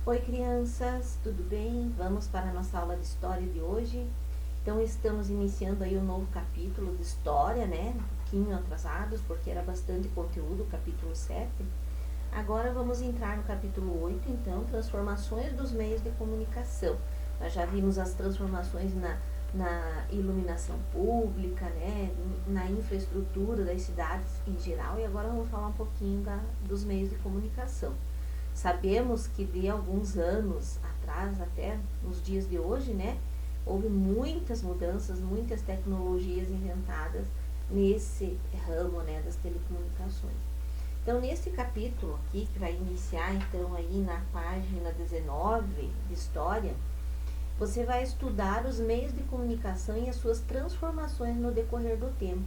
Oi crianças, tudo bem? Vamos para a nossa aula de história de hoje. Então estamos iniciando aí um novo capítulo de história, né? Um pouquinho atrasados, porque era bastante conteúdo, o capítulo 7. Agora vamos entrar no capítulo 8, então, transformações dos meios de comunicação. Nós já vimos as transformações na iluminação pública, né? Na infraestrutura das cidades em geral, e agora vamos falar um pouquinho dos meios de comunicação. Sabemos que de alguns anos atrás, até nos dias de hoje, né, houve muitas mudanças, muitas tecnologias inventadas nesse ramo, né, das telecomunicações. Então, nesse capítulo aqui, que vai iniciar então aí na página 19 de História, você vai estudar os meios de comunicação e as suas transformações no decorrer do tempo.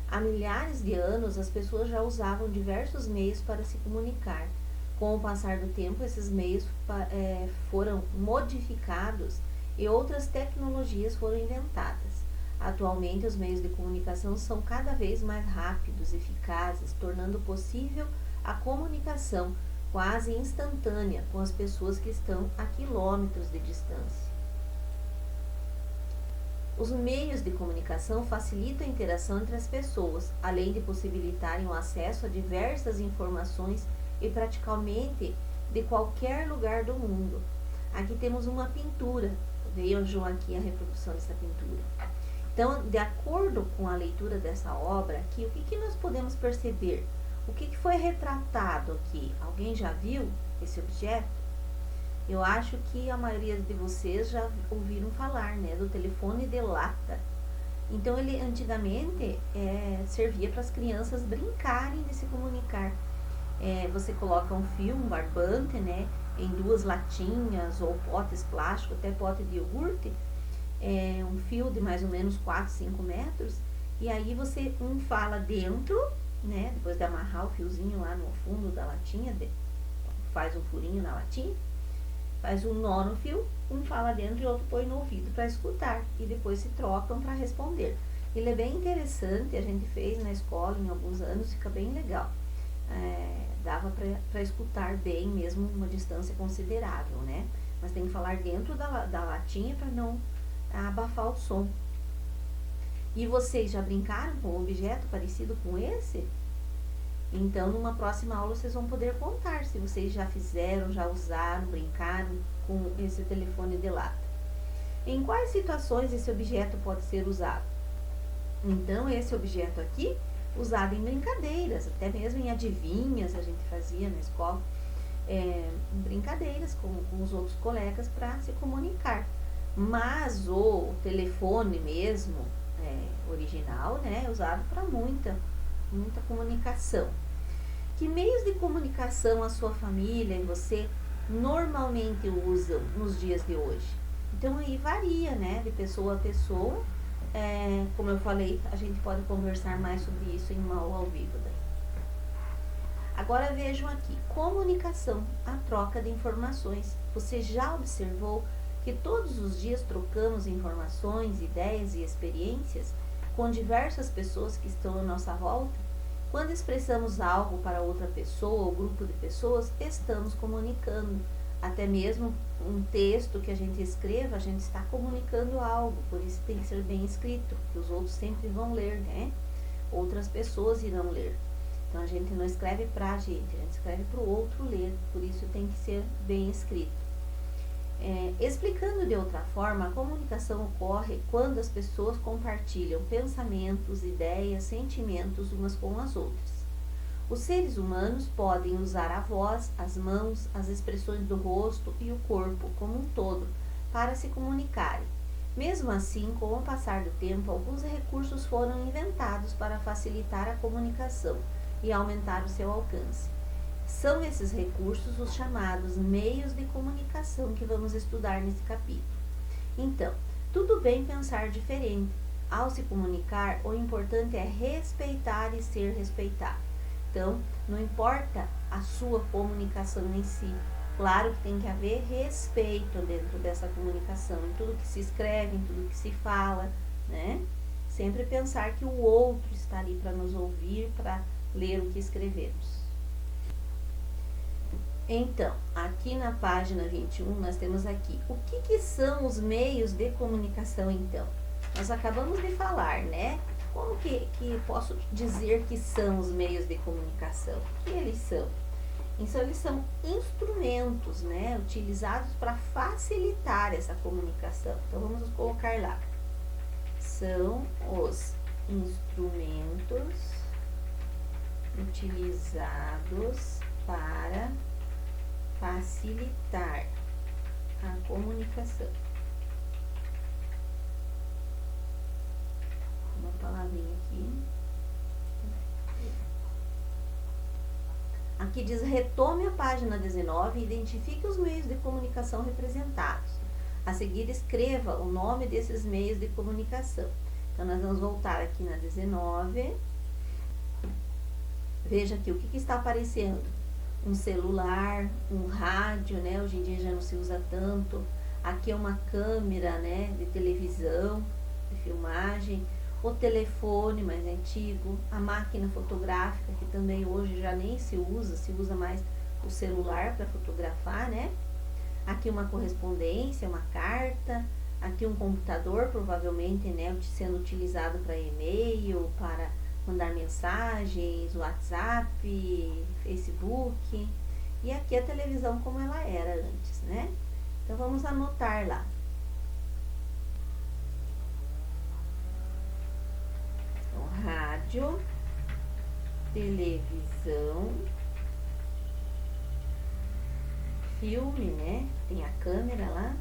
Há milhares de anos, as pessoas já usavam diversos meios para se comunicar. Com o passar do tempo, esses meios foram modificados e outras tecnologias foram inventadas. Atualmente, os meios de comunicação são cada vez mais rápidos e eficazes, tornando possível a comunicação quase instantânea com as pessoas que estão a quilômetros de distância. Os meios de comunicação facilitam a interação entre as pessoas, além de possibilitarem o acesso a diversas informações e praticamente de qualquer lugar do mundo. Aqui temos uma pintura, vejam aqui a reprodução dessa pintura. Então, de acordo com a leitura dessa obra aqui, o que nós podemos perceber? O que foi retratado aqui? Alguém já viu esse objeto? Eu acho que a maioria de vocês já ouviram falar, né, do telefone de lata. Então, ele antigamente servia para as crianças brincarem de se comunicar. Você coloca um fio, um barbante, né, em duas latinhas ou potes plásticos, até pote de iogurte, um fio de mais ou menos 4, 5 metros, e aí você fala dentro, né, depois de amarrar o fiozinho lá no fundo da latinha, faz um furinho na latinha, faz um nó no fio, fala dentro e outro põe no ouvido para escutar, e depois se trocam para responder. Ele é bem interessante, a gente fez na escola em alguns anos, fica bem legal. Dava para escutar bem, mesmo uma distância considerável, né? Mas tem que falar dentro da latinha para não abafar o som. E vocês já brincaram com um objeto parecido com esse? Então, numa próxima aula, vocês vão poder contar se vocês já fizeram, já usaram, brincaram com esse telefone de lata. Em quais situações esse objeto pode ser usado? Então, esse objeto aqui, usado em brincadeiras, até mesmo em adivinhas a gente fazia na escola, brincadeiras com os outros colegas para se comunicar. Mas o telefone mesmo, original, né, é usado para muita comunicação. Que meios de comunicação a sua família e você normalmente usam nos dias de hoje? Então aí varia, né, de pessoa a pessoa. Como eu falei, a gente pode conversar mais sobre isso em uma aula ao vivo daí. Agora vejam aqui, comunicação, a troca de informações. Você já observou que todos os dias trocamos informações, ideias e experiências com diversas pessoas que estão à nossa volta? Quando expressamos algo para outra pessoa ou grupo de pessoas, estamos comunicando. Até mesmo um texto que a gente escreva, a gente está comunicando algo, por isso tem que ser bem escrito, que os outros sempre vão ler, né? Outras pessoas irão ler. Então, a gente não escreve para a gente escreve para o outro ler, por isso tem que ser bem escrito. Explicando de outra forma, a comunicação ocorre quando as pessoas compartilham pensamentos, ideias, sentimentos umas com as outras. Os seres humanos podem usar a voz, as mãos, as expressões do rosto e o corpo como um todo para se comunicarem. Mesmo assim, com o passar do tempo, alguns recursos foram inventados para facilitar a comunicação e aumentar o seu alcance. São esses recursos os chamados meios de comunicação que vamos estudar nesse capítulo. Então, tudo bem pensar diferente. Ao se comunicar, o importante é respeitar e ser respeitado. Então, não importa a sua comunicação em si. Claro que tem que haver respeito dentro dessa comunicação, em tudo que se escreve, em tudo que se fala, né? Sempre pensar que o outro está ali para nos ouvir, para ler o que escrevemos. Então, aqui na página 21, nós temos aqui, o que são os meios de comunicação, então? Nós acabamos de falar, né? Como que posso dizer que são os meios de comunicação? O que eles são? Então, eles são instrumentos, né? Utilizados para facilitar essa comunicação. Então, vamos colocar lá. São os instrumentos utilizados para facilitar a comunicação. Uma palavrinha aqui. Aqui diz, retome a página 19 e identifique os meios de comunicação representados. A seguir, escreva o nome desses meios de comunicação. Então, nós vamos voltar aqui na 19. Veja aqui o que está aparecendo. Um celular, um rádio, né? Hoje em dia já não se usa tanto. Aqui é uma câmera, né? De televisão, de filmagem. O telefone mais antigo. A máquina fotográfica, que também hoje já nem se usa mais o celular para fotografar, né? Aqui uma correspondência, uma carta. Aqui um computador, provavelmente, né? Sendo utilizado para e-mail, para mandar mensagens, WhatsApp, Facebook. E aqui a televisão como ela era antes, né? Então, vamos anotar lá. Então, rádio, televisão, filme, né? Tem a câmera lá.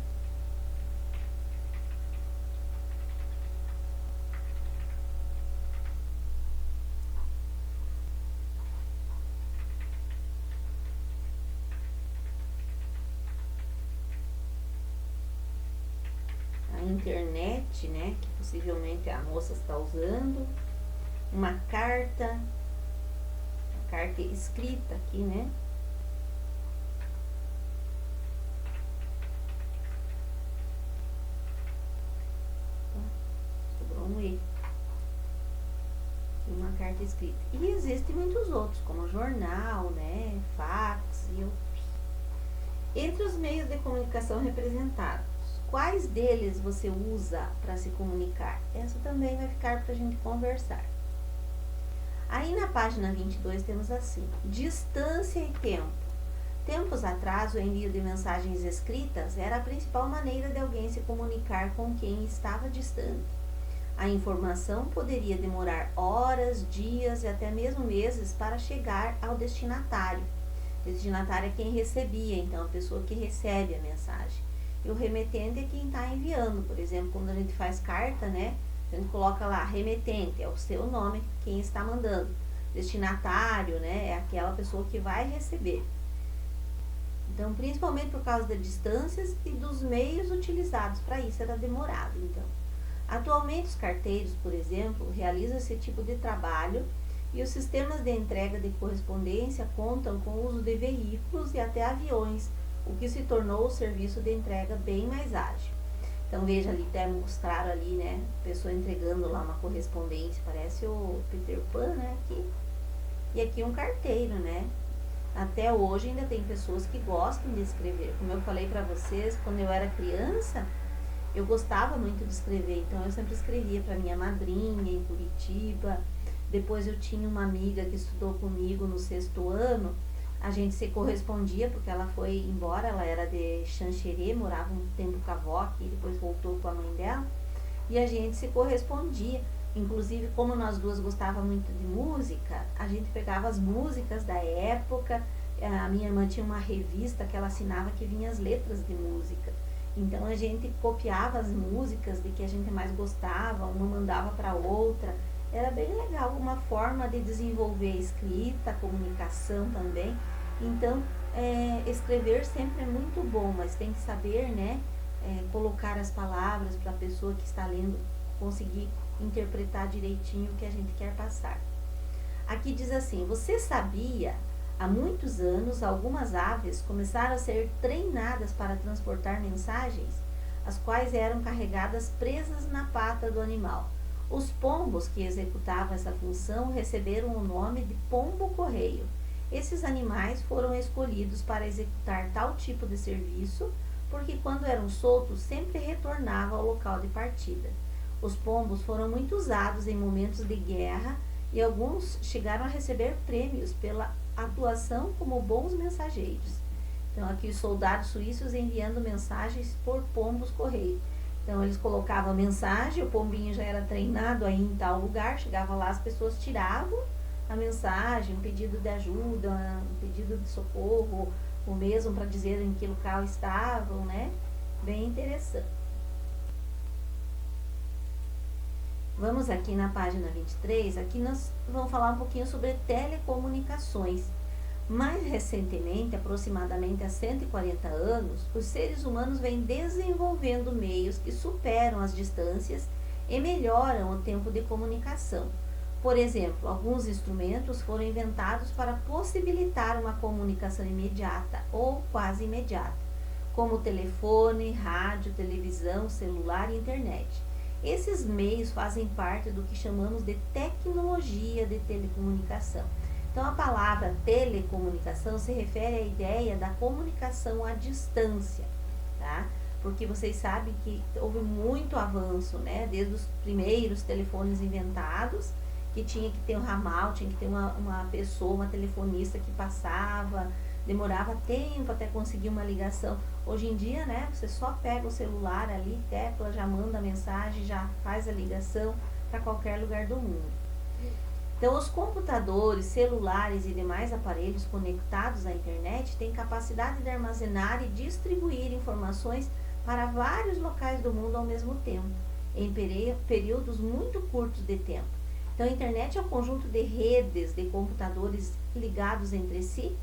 Internet, né, que possivelmente a moça está usando, uma carta escrita aqui, né, sobrou um E, uma carta escrita, e existem muitos outros, como jornal, né, fax e outros. Entre os meios de comunicação representados, quais deles você usa para se comunicar? Essa também vai ficar para a gente conversar. Aí na página 22 temos assim, distância e tempo. Tempos atrás, o envio de mensagens escritas era a principal maneira de alguém se comunicar com quem estava distante. A informação poderia demorar horas, dias e até mesmo meses para chegar ao destinatário. Destinatário é quem recebia, então a pessoa que recebe a mensagem. E o remetente é quem está enviando. Por exemplo, quando a gente faz carta, né? A gente coloca lá, remetente, é o seu nome, quem está mandando. Destinatário, né? É aquela pessoa que vai receber. Então, principalmente por causa das distâncias e dos meios utilizados para isso, era demorado, então. Atualmente, os carteiros, por exemplo, realizam esse tipo de trabalho e os sistemas de entrega de correspondência contam com o uso de veículos e até aviões, o que se tornou o serviço de entrega bem mais ágil. Então, veja ali, até mostraram ali, né, a pessoa entregando lá uma correspondência, parece o Peter Pan, né, aqui. E aqui um carteiro, né. Até hoje ainda tem pessoas que gostam de escrever. Como eu falei para vocês, quando eu era criança, eu gostava muito de escrever, então eu sempre escrevia para minha madrinha em Curitiba. Depois eu tinha uma amiga que estudou comigo no 6º ano, a gente se correspondia, porque ela foi embora, ela era de Xanxerê, morava um tempo com a avó aqui, depois voltou com a mãe dela, e a gente se correspondia. Inclusive, como nós duas gostávamos muito de música, a gente pegava as músicas da época. A minha irmã tinha uma revista que ela assinava que vinha as letras de música. Então a gente copiava as músicas de que a gente mais gostava, uma mandava para outra. Era bem legal, uma forma de desenvolver a escrita, a comunicação também. Então, escrever sempre é muito bom, mas tem que saber, né, colocar as palavras para a pessoa que está lendo conseguir interpretar direitinho o que a gente quer passar. Aqui diz assim, você sabia, há muitos anos, algumas aves começaram a ser treinadas para transportar mensagens, as quais eram carregadas presas na pata do animal. Os pombos que executavam essa função receberam o nome de pombo-correio. Esses animais foram escolhidos para executar tal tipo de serviço, porque quando eram soltos sempre retornavam ao local de partida. Os pombos foram muito usados em momentos de guerra e alguns chegaram a receber prêmios pela atuação como bons mensageiros. Então, aqui os soldados suíços enviando mensagens por pombos correio. Então, eles colocavam a mensagem, o pombinho já era treinado aí em tal lugar, chegava lá, as pessoas tiravam a mensagem, um pedido de ajuda, um pedido de socorro, ou mesmo para dizer em que local estavam, né? Bem interessante. Vamos aqui na página 23, aqui nós vamos falar um pouquinho sobre telecomunicações. Mais recentemente, aproximadamente há 140 anos, os seres humanos vêm desenvolvendo meios que superam as distâncias e melhoram o tempo de comunicação. Por exemplo, alguns instrumentos foram inventados para possibilitar uma comunicação imediata ou quase imediata, como telefone, rádio, televisão, celular e internet. Esses meios fazem parte do que chamamos de tecnologia de telecomunicação. Então, a palavra telecomunicação se refere à ideia da comunicação à distância, tá? Porque vocês sabem que houve muito avanço, né? Desde os primeiros telefones inventados, que tinha que ter um ramal, tinha que ter uma pessoa, uma telefonista que passava, demorava tempo até conseguir uma ligação. Hoje em dia, né? Você só pega o celular ali, tecla, já manda a mensagem, já faz a ligação para qualquer lugar do mundo. Então, os computadores, celulares e demais aparelhos conectados à internet têm capacidade de armazenar e distribuir informações para vários locais do mundo ao mesmo tempo, em períodos muito curtos de tempo. Então, a internet é um conjunto de redes de computadores ligados entre si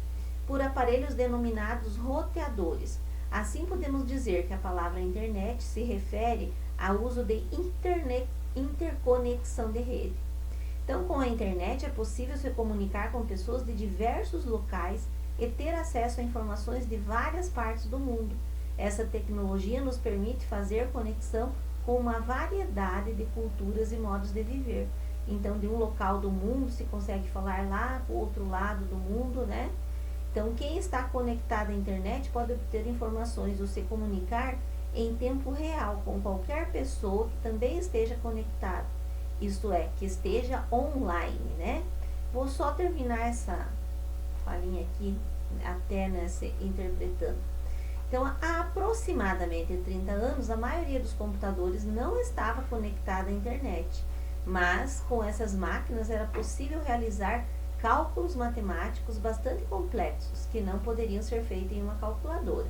por aparelhos denominados roteadores. Assim, podemos dizer que a palavra internet se refere ao uso de interconexão de rede. Então, com a internet é possível se comunicar com pessoas de diversos locais e ter acesso a informações de várias partes do mundo. Essa tecnologia nos permite fazer conexão com uma variedade de culturas e modos de viver. Então, de um local do mundo se consegue falar lá para o outro lado do mundo, né? Então, quem está conectado à internet pode obter informações ou se comunicar em tempo real com qualquer pessoa que também esteja conectada. Isto é, que esteja online, né? Vou só terminar essa falinha aqui, até nessa interpretando. Então, há aproximadamente 30 anos, a maioria dos computadores não estava conectada à internet, mas com essas máquinas era possível realizar cálculos matemáticos bastante complexos, que não poderiam ser feitos em uma calculadora.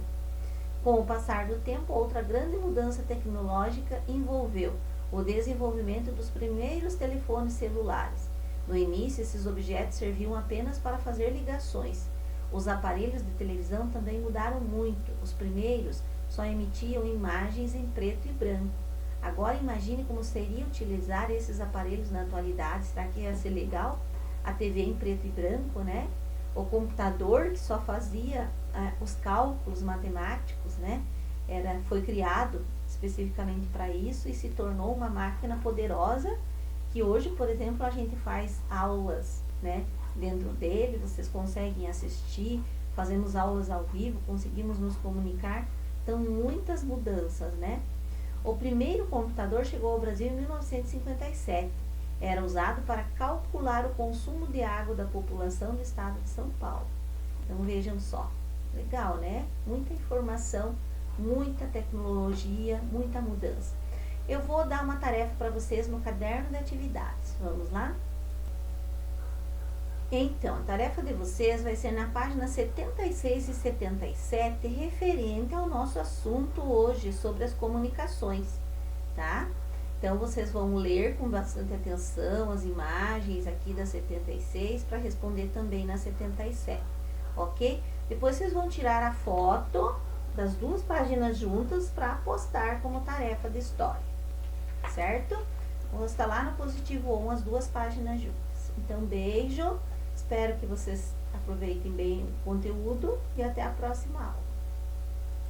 Com o passar do tempo, outra grande mudança tecnológica envolveu o desenvolvimento dos primeiros telefones celulares. No início, esses objetos serviam apenas para fazer ligações. Os aparelhos de televisão também mudaram muito. Os primeiros só emitiam imagens em preto e branco. Agora imagine como seria utilizar esses aparelhos na atualidade. Será que ia ser legal? A TV em preto e branco, né? O computador que só fazia os cálculos matemáticos, né? Foi criado especificamente para isso e se tornou uma máquina poderosa que hoje, por exemplo, a gente faz aulas, né? Dentro dele, vocês conseguem assistir, fazemos aulas ao vivo, conseguimos nos comunicar. Então, muitas mudanças, né? O primeiro computador chegou ao Brasil em 1957. Era usado para calcular o consumo de água da população do estado de São Paulo. Então, vejam só. Legal, né? Muita informação, muita tecnologia, muita mudança. Eu vou dar uma tarefa para vocês no caderno de atividades. Vamos lá? Então, a tarefa de vocês vai ser na página 76 e 77, referente ao nosso assunto hoje sobre as comunicações, tá? Então, vocês vão ler com bastante atenção as imagens aqui da 76 para responder também na 77, ok? Depois vocês vão tirar a foto das duas páginas juntas para postar como tarefa de história, certo? Vou postar lá no positivo 1 as duas páginas juntas. Então, beijo, espero que vocês aproveitem bem o conteúdo e até a próxima aula.